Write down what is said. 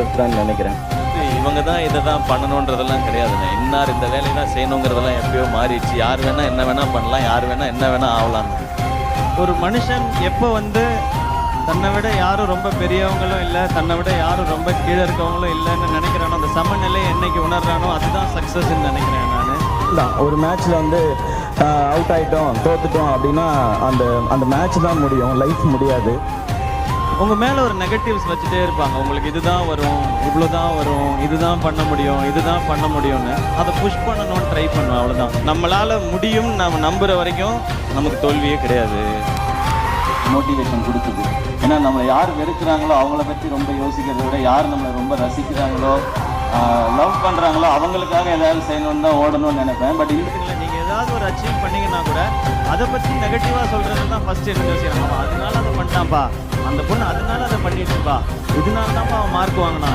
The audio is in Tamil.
பெட்டர்ன்னு நினைக்கிறேன். இவங்க தான் இதை தான் பண்ணணுன்றதெல்லாம் கிடையாதுங்க. இன்னார் இந்த வேலையை தான் செய்யணுங்கிறதெல்லாம் எப்பயோ மாறிடுச்சு. யார் வேணால் என்ன வேணால் பண்ணலாம், யார் வேணால் என்ன வேணால் ஆகலாம். ஒரு மனுஷன் எப்போ வந்து தன்னை விட யாரும் ரொம்ப பெரியவங்களும் இல்லை, தன்னை விட யாரும் ரொம்ப கீழே இருக்கவங்களும் இல்லைன்னு நினைக்கிறானோ, அந்த சமநிலையை என்னைக்கு உணர்றானோ அதுதான் சக்ஸஸ்ன்னு நினைக்கிறேன் நான். தான் ஒரு மேட்ச்சில் வந்து அவுட் ஆகிட்டோம், தோத்துட்டோம் அப்படின்னா அந்த அந்த மேட்ச் தான் முடியும், லைஃப் முடியாது. உங்கள் மேலே ஒரு நெகட்டிவ்ஸ் வச்சுட்டே இருப்பாங்க. உங்களுக்கு இதுதான் வரும், இவ்வளோ தான் வரும், இதுதான் பண்ண முடியும், இதுதான் பண்ண முடியும்னு அதை புஷ் பண்ணணும்னு ட்ரை பண்ணுவோம். அவ்வளோதான். நம்மளால் முடியும் நம்ம நம்புகிற வரைக்கும் நமக்கு தோல்வியே கிடையாது. மோட்டிவேஷன் கொடுக்குது. ஏன்னா நம்மளை யார் வெறுக்கிறாங்களோ அவங்கள பற்றி ரொம்ப யோசிக்கிறத விட யார் நம்மளை ரொம்ப ரசிக்கிறாங்களோ லவ் பண்ணுறாங்களோ அவங்களுக்காக ஏதாவது செய்யணும்னு தான் ஓடணும்னு நினைப்பேன். பட் இல்லை, நீங்கள் ஏதாவது ஒரு அச்சீவ் பண்ணீங்கன்னா கூட அதை பற்றி நெகட்டிவாக சொல்கிறது தான் ஃபஸ்ட்டு என்ன யோசிக்கிறாங்க. அதனால அதை பண்ணிட்டான்ப்பா, அந்த பொண்ணு அதனால அதை பண்ணிட்டுப்பா, இதனால தான்ப்பா அவன் மார்க் வாங்கினான்.